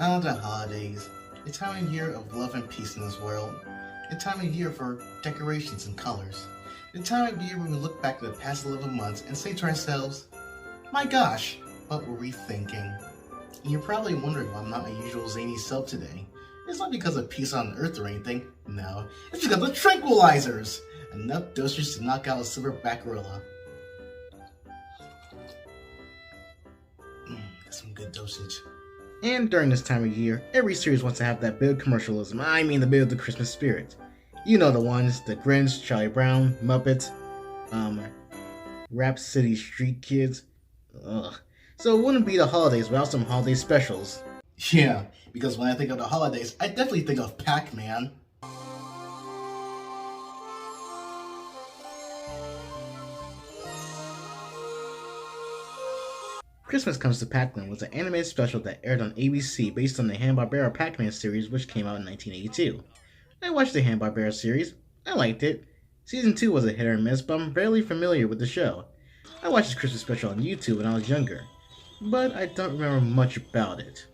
Oh, the holidays. A time of year of love and peace in this world. A time of year for decorations and colors. A time of year when we look back at the past 11 months and say to ourselves, my gosh, what were we thinking? And you're probably wondering why I'm not my usual zany self today. It's not because of peace on Earth or anything. No, it's because of tranquilizers! Enough dosage to knock out a silverback gorilla. That's some good dosage. And during this time of year, every series wants to have that bit of commercialism. I mean the bit of the Christmas spirit. You know the ones, the Grinch, Charlie Brown, Muppets, Rap City Street Kids. Ugh. So it wouldn't be the holidays without some holiday specials. Yeah, because when I think of the holidays, I definitely think of Pac-Man. Christmas Comes to Pac-land was an animated special that aired on ABC based on the Hanna-Barbera Pac-Man series, which came out in 1982. I watched the Hanna-Barbera series. I liked it. Season 2 was a hit or miss, but I'm barely familiar with the show. I watched this Christmas special on YouTube when I was younger, but I don't remember much about it.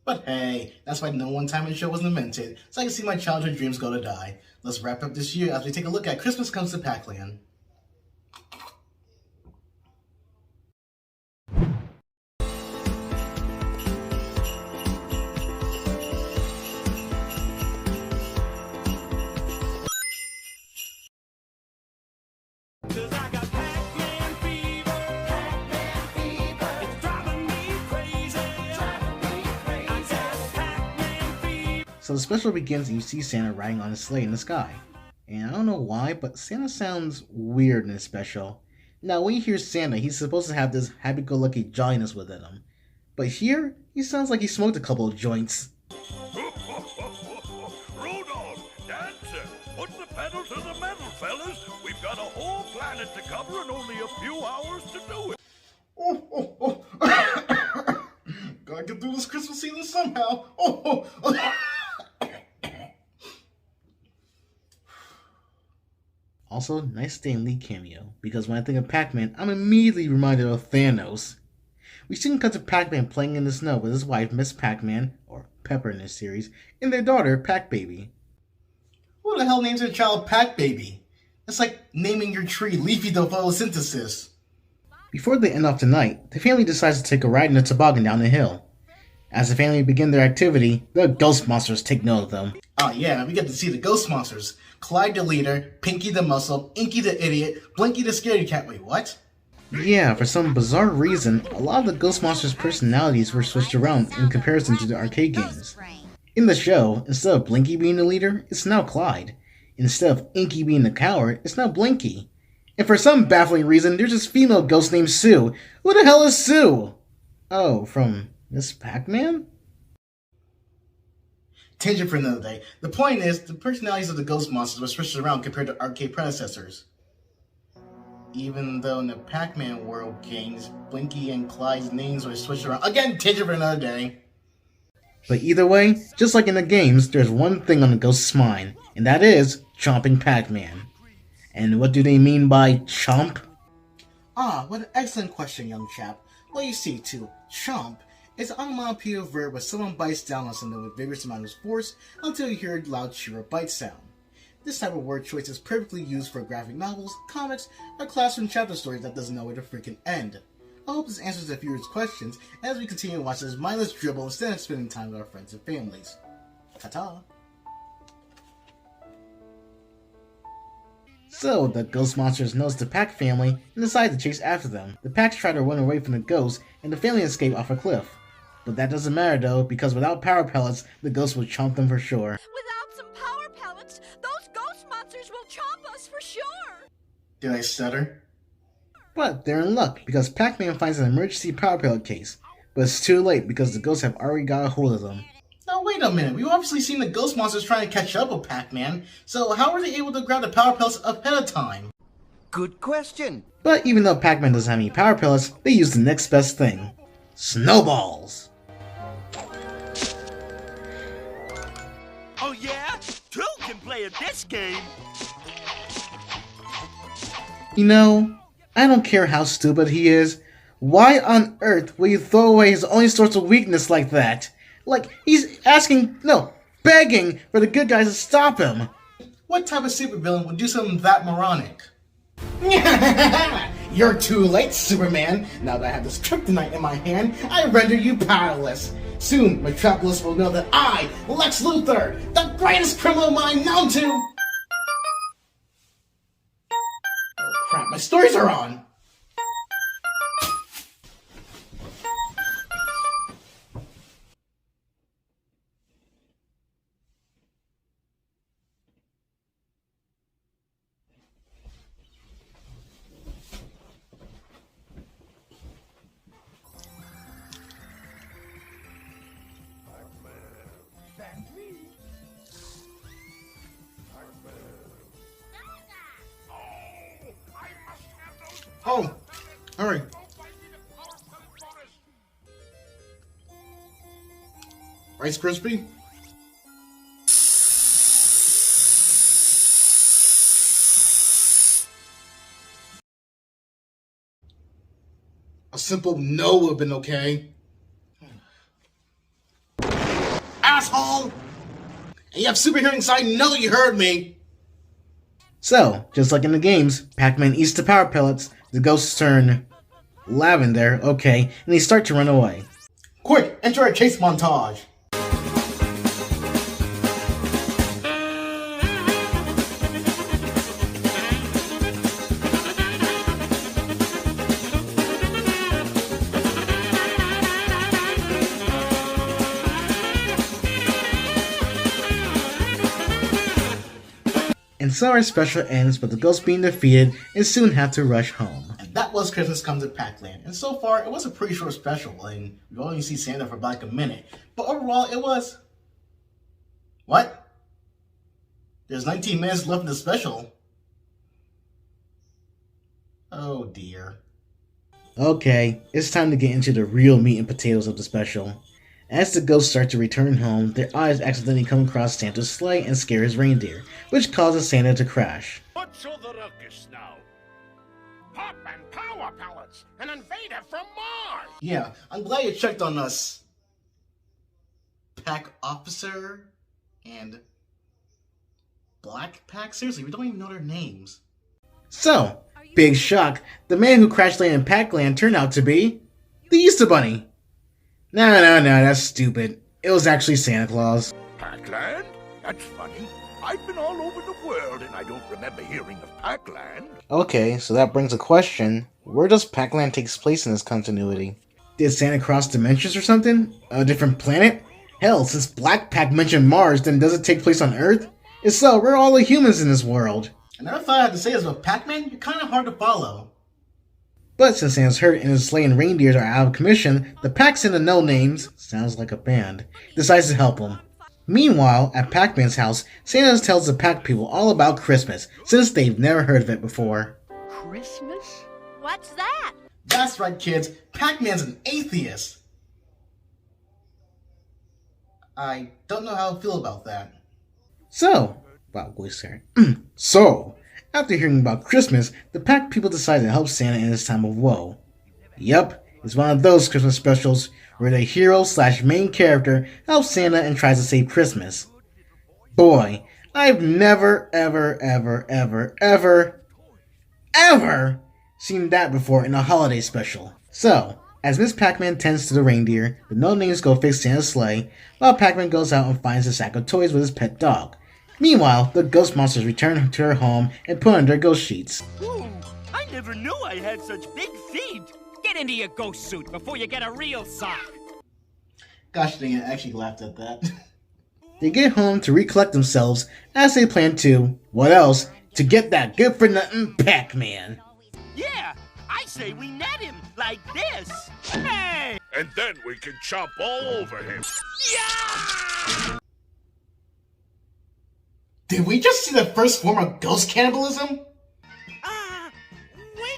But hey, that's why no one-time show was invented, so I can see my childhood dreams go to die. Let's wrap up this year as we take a look at Christmas Comes to Pac-land. So the special begins and you see Santa riding on a sleigh in the sky. And I don't know why, but Santa sounds weird in this special. Now when you hear Santa, he's supposed to have this happy-go-lucky jolliness within him. But here, he sounds like he smoked a couple of joints. Rudolph, Dancer, put the pedal to the metal, fellas. We've got a whole planet to cover and only a few hours to do it. Gotta get through this Christmas season somehow. Also, nice Stan Lee cameo, because when I think of Pac-Man, I'm immediately reminded of Thanos. We soon cut to Pac-Man playing in the snow with his wife, Miss Pac-Man, or Pepper in this series, and their daughter, Pac-Baby. Who the hell names their child Pac-Baby? It's like naming your tree Leafy the photosynthesis. Before they end off the night, the family decides to take a ride in a toboggan down the hill. As the family begin their activity, the ghost monsters take note of them. Oh yeah, we get to see the ghost monsters. Clyde the leader, Pinky the muscle, Inky the idiot, Blinky the scaredy cat. Wait, what? Yeah, for some bizarre reason, a lot of the ghost monsters' personalities were switched around in comparison to the arcade games. In the show, instead of Blinky being the leader, it's now Clyde. Instead of Inky being the coward, it's now Blinky. And for some baffling reason, there's this female ghost named Sue. Who the hell is Sue? Oh, from Miss Pac-Man? Tangent for another day. The point is, the personalities of the ghost monsters were switched around compared to arcade predecessors. Even though in the Pac-Man World games, Blinky and Clyde's names were switched around. Again, tangent for another day. But either way, just like in the games, there's one thing on the ghost's mind, and that is chomping Pac-Man. And what do they mean by chomp? Ah, what an excellent question, young chap. Well, you see, to chomp is an onomatopoeic verb where someone bites down on something with vigorous amount of force until you hear a loud cheer or bite sound. This type of word choice is perfectly used for graphic novels, comics, or classroom chapter stories that doesn't know where to freaking end. I hope this answers the viewers' questions as we continue to watch this mindless dribble instead of spending time with our friends and families. Ta-ta! So, the ghost monsters notice the Pac family and decide to chase after them. The Pacs try to run away from the ghosts, and the family escape off a cliff. But that doesn't matter though, because without power pellets, the ghosts will chomp them for sure. Without some power pellets, those ghost monsters will chomp us for sure! Did I stutter? But they're in luck, because Pac-Man finds an emergency power pellet case. But it's too late, because the ghosts have already got a hold of them. Now wait a minute, we've obviously seen the ghost monsters trying to catch up with Pac-Man, so how were they able to grab the power pellets ahead of time? Good question. But even though Pac-Man doesn't have any power pellets, they use the next best thing. Snowballs! Oh yeah? Two can play at this game. You know, I don't care how stupid he is. Why on earth will you throw away his only source of weakness like that? Like, he's asking, no, begging for the good guys to stop him. What type of supervillain would do something that moronic? You're too late, Superman. Now that I have this kryptonite in my hand, I render you powerless. Soon, Metropolis will know that I, Lex Luthor, the greatest criminal mind known to... Oh crap, my stories are on! Oh, alright. Rice Krispie? A simple no would have been okay. Asshole! And you have super hearing, so I know you heard me! So, just like in the games, Pac-Man eats the power pellets, the ghosts turn lavender, okay, and they start to run away. Quick, enter a chase montage! And so our special ends with the ghosts being defeated and soon have to rush home. And that was Christmas Comes to Pac-Land. And so far, it was a pretty short special, and we've only seen Santa for like a minute. But overall, it was... What? There's 19 minutes left of the special. Oh dear. Okay, it's time to get into the real meat and potatoes of the special. As the ghosts start to return home, their eyes accidentally come across Santa's sleigh and scare his reindeer, which causes Santa to crash. What's all the ruckus now? Pac-Man power pellets! An invader from Mars! Yeah, I'm glad you checked on us. Pac Officer and Black Pac? Seriously, we don't even know their names. So, big shock, the man who crash landed in Pac-Land turned out to be the Easter Bunny. No, that's stupid. It was actually Santa Claus. Pac-land? That's funny. I've been all over the world and I don't remember hearing of Pac-land. Okay, so that brings a question. Where does Pac-Land take place in this continuity? Did Santa cross dimensions or something? A different planet? Hell, since Black Pac mentioned Mars, then does it take place on Earth? If so, where are all the humans in this world? I never thought I had to say this, but Pac-Man, you're kind of hard to follow. But since Santa's hurt and his sleigh and reindeers are out of commission, the Pacs in the No Names, sounds like a band, decides to help him. Meanwhile, at Pac-Man's house, Santa tells the Pac people all about Christmas, since they've never heard of it before. Christmas? What's that? That's right, kids. Pac-Man's an atheist. I don't know how I feel about that. So, wow, voice here. So, after hearing about Christmas, the Pac people decide to help Santa in his time of woe. Yup, it's one of those Christmas specials where the hero / main character helps Santa and tries to save Christmas. Boy, I've never, ever seen that before in a holiday special. So, as Miss Pac-Man tends to the reindeer, the No-Names go fix Santa's sleigh, while Pac-Man goes out and finds a sack of toys with his pet dog. Meanwhile, the ghost monsters return to their home and put on their ghost sheets. Ooh, I never knew I had such big feet. Get into your ghost suit before you get a real sock. Gosh dang it, I actually laughed at that. They get home to recollect themselves as they plan to, what else, to get that good-for-nothing Pac-Man. Yeah, I say we net him like this. Hey! And then we can chomp all over him. Yeah! Did we just see the first form of ghost cannibalism? We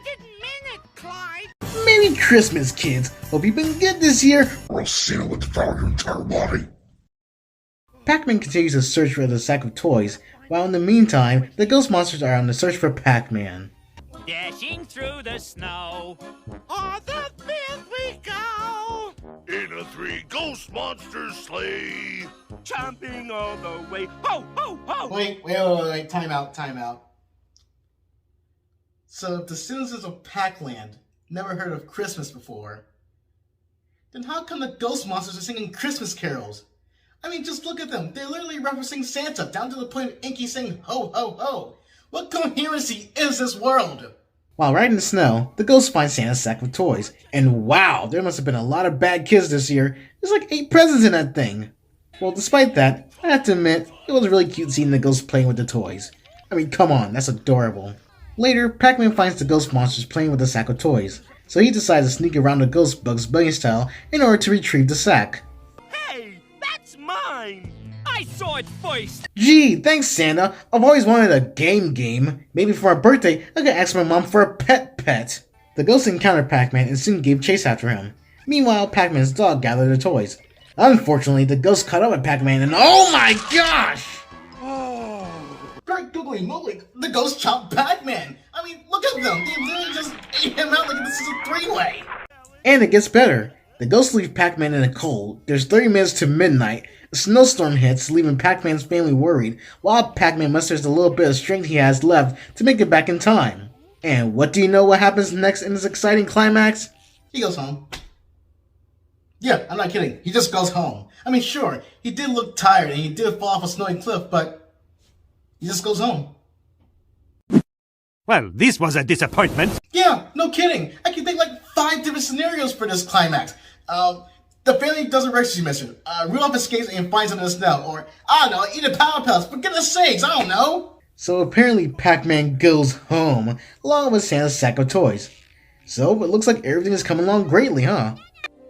didn't mean it, Clyde. Merry Christmas, kids. Hope you've been good this year. Or else Santa will devour your entire body. Pac-Man continues to search for the sack of toys, while in the meantime, the ghost monsters are on the search for Pac-Man. Dashing through the snow. On the field we go. In a three ghost monsters sleigh. Chomping all the way. Ho, ho, ho! Wait. Time out. So if the citizens of Pac-land never heard of Christmas before, then how come the ghost monsters are singing Christmas carols? I mean, just look at them. They're literally referencing Santa, down to the point of Inky saying ho, ho, ho. What coherency is this world? While riding in the snow, the ghosts find Santa's sack of toys. And wow, there must have been a lot of bad kids this year. There's like 8 presents in that thing. Well, despite that, I have to admit, it was really cute seeing the ghosts playing with the toys. I mean, come on, that's adorable. Later, Pac-Man finds the ghost monsters playing with the sack of toys, so he decides to sneak around the ghost Bugs Bunny style in order to retrieve the sack. Hey, that's mine! I saw it first! Gee, thanks Santa. I've always wanted a game. Maybe for my birthday, I could ask my mom for a pet. The ghosts encountered Pac-Man and soon gave chase after him. Meanwhile, Pac-Man's dog gathered the toys. Unfortunately, the ghost caught up with Pac-Man and oh my gosh! Great googly moogly, the ghost chopped Pac-Man! I mean, look at them! They literally just ate him out like this is a 3-way! And it gets better. The ghosts leave Pac-Man in the cold. There's 30 minutes to midnight. A snowstorm hits, leaving Pac-Man's family worried, while Pac-Man musters the little bit of strength he has left to make it back in time. And what do you know what happens next in this exciting climax? He goes home. Yeah, I'm not kidding. He just goes home. I mean, sure, he did look tired and he did fall off a snowy cliff, but he just goes home. Well, this was a disappointment. Yeah, no kidding. I can think like 5 different scenarios for this climax. The family does a rescue mission. Rudolph escapes and finds him in the snow. Or, I don't know, eat a Power Pals. For goodness sakes, I don't know. So apparently Pac-Man goes home, along with Santa's sack of toys. So it looks like everything is coming along greatly, huh?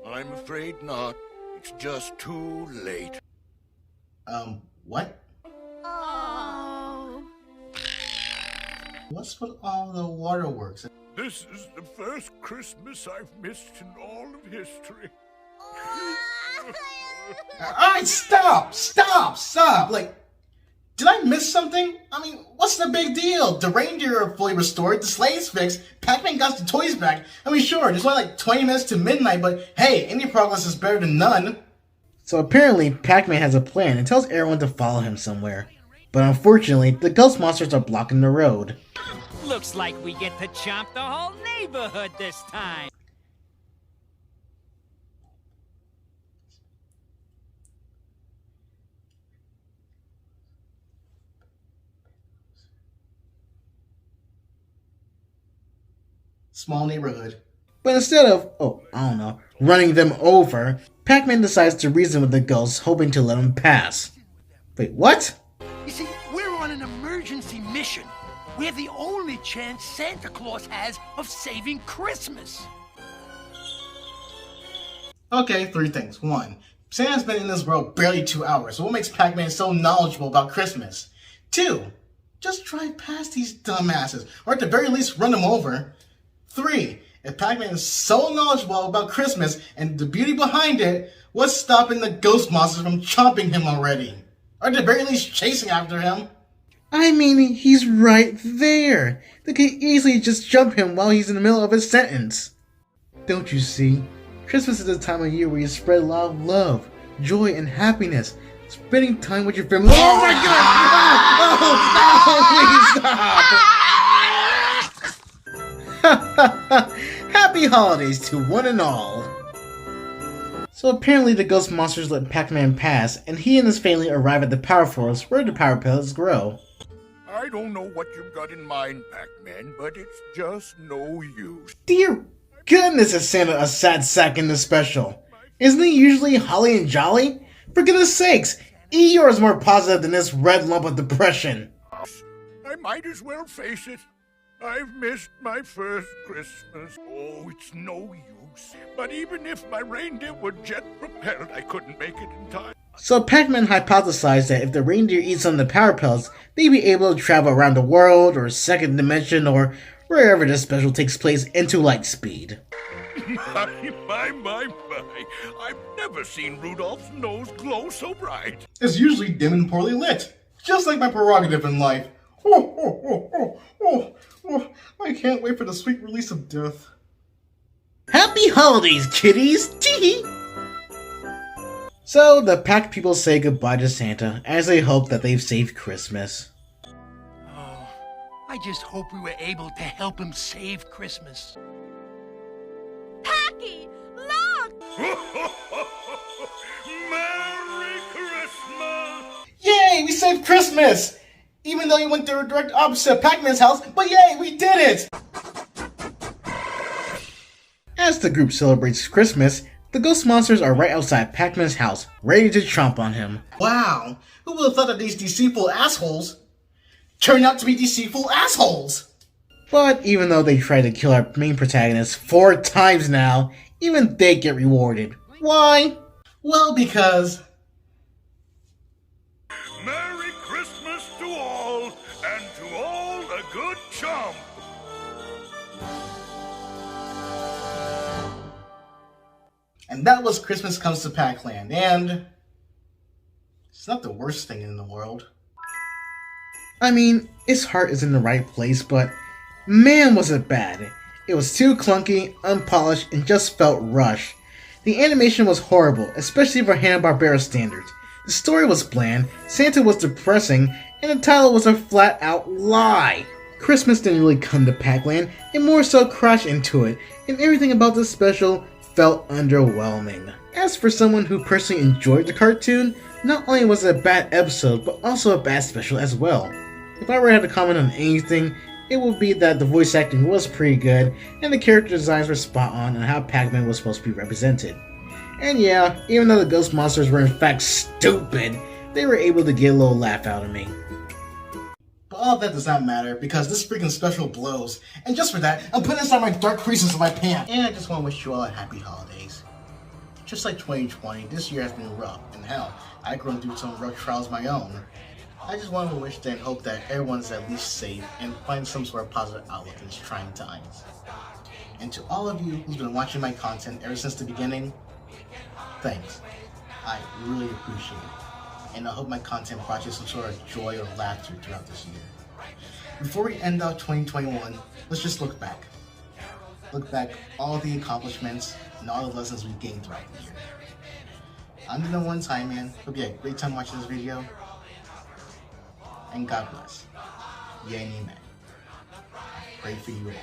I'm afraid not. It's just too late. What? Oh. What's with all the waterworks? This is the first Christmas I've missed in all of history. Alright, stop! Like, did I miss something? I mean, what's the big deal? The reindeer are fully restored, the sleigh's fixed, Pac-Man got the toys back. I mean, sure, there's only like 20 minutes to midnight, but hey, any progress is better than none. So apparently, Pac-Man has a plan and tells everyone to follow him somewhere. But unfortunately, the ghost monsters are blocking the road. Looks like we get to chomp the whole neighborhood this time. Small neighborhood. But instead of, running them over, Pac-Man decides to reason with the ghosts, hoping to let them pass. Wait, what? You see, we're on an emergency mission. We have the only chance Santa Claus has of saving Christmas. Okay, 3 things. 1. Santa's been in this world barely 2 hours, so what makes Pac-Man so knowledgeable about Christmas? 2. Just drive past these dumbasses, or at the very least run them over. 3. If Pac-Man is so knowledgeable about Christmas and the beauty behind it, what's stopping the ghost monsters from chomping him already? Or at the very least chasing after him? I mean, he's right there. They could easily just jump him while he's in the middle of his sentence. Don't you see? Christmas is the time of year where you spread a lot of love, joy, and happiness. Spending time with your family. Oh my god! Please stop! Happy holidays to one and all. So apparently the ghost monsters let Pac-Man pass, and he and his family arrive at the Power Forest where the Power Pellets grow. I don't know what you've got in mind, Pac-Man, but it's just no use. Dear goodness, is Santa a sad sack in this special? Isn't he usually holly and jolly? For goodness sakes, Eeyore is more positive than this red lump of depression. I might as well face it. I've missed my first Christmas. Oh, it's no use. But even if my reindeer were jet-propelled, I couldn't make it in time. So Pac-Man hypothesized that if the reindeer eat some of the Power Pellets, they'd be able to travel around the world, or second dimension, or wherever this special takes place into light speed. My. I've never seen Rudolph's nose glow so bright. It's usually dim and poorly lit, just like my prerogative in life. I can't wait for the sweet release of death. Happy holidays, kiddies! Tee-hee! So the Pac people say goodbye to Santa as they hope that they've saved Christmas. Oh, I just hope we were able to help him save Christmas. Packy, look! Merry Christmas! Yay, we saved Christmas! Even though you went the direct opposite of Pac-Man's house, but yay, we did it! As the group celebrates Christmas, the ghost monsters are right outside Pac-Man's house, ready to chomp on him. Wow, who would have thought that these deceitful assholes turned out to be deceitful assholes? But even though they tried to kill our main protagonist 4 times now, even they get rewarded. Why? Well, because... Merry Christmas to all, and to all a good chump! And that was Christmas Comes to Pac-land, and... it's not the worst thing in the world. I mean, its heart is in the right place, but man was it bad. It was too clunky, unpolished, and just felt rushed. The animation was horrible, especially for Hanna-Barbera standards. The story was bland, Santa was depressing, and the title was a flat-out lie. Christmas didn't really come to Pac-land, it more so crashed into it, and everything about this special felt underwhelming. As for someone who personally enjoyed the cartoon, not only was it a bad episode, but also a bad special as well. If I were to have to comment on anything, it would be that the voice acting was pretty good, and the character designs were spot on how Pac-Man was supposed to be represented. And yeah, even though the ghost monsters were in fact stupid, they were able to get a little laugh out of me. But all that does not matter, because this freaking special blows. And just for that, I'm putting aside my dark creases of my pants. And I just want to wish you all a happy holidays. Just like 2020, this year has been rough, and hell, I've grown through some rough trials of my own. I just want to wish and hope that everyone's at least safe and finds some sort of positive outlook in these trying times. And to all of you who's been watching my content ever since the beginning, thanks. I really appreciate it. And I hope my content brought you some sort of joy or laughter throughout this year. Before we end out 2021, let's just look back. Look back all the accomplishments and all the lessons we've gained throughout the year. I'm the one time man. Hope you had a great time watching this video. And God bless. Yeah and amen. Pray for you all.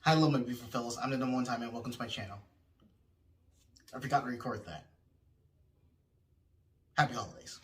Hello my beautiful fellows, I'm the number one time and welcome to my channel. I forgot to record that. Happy holidays.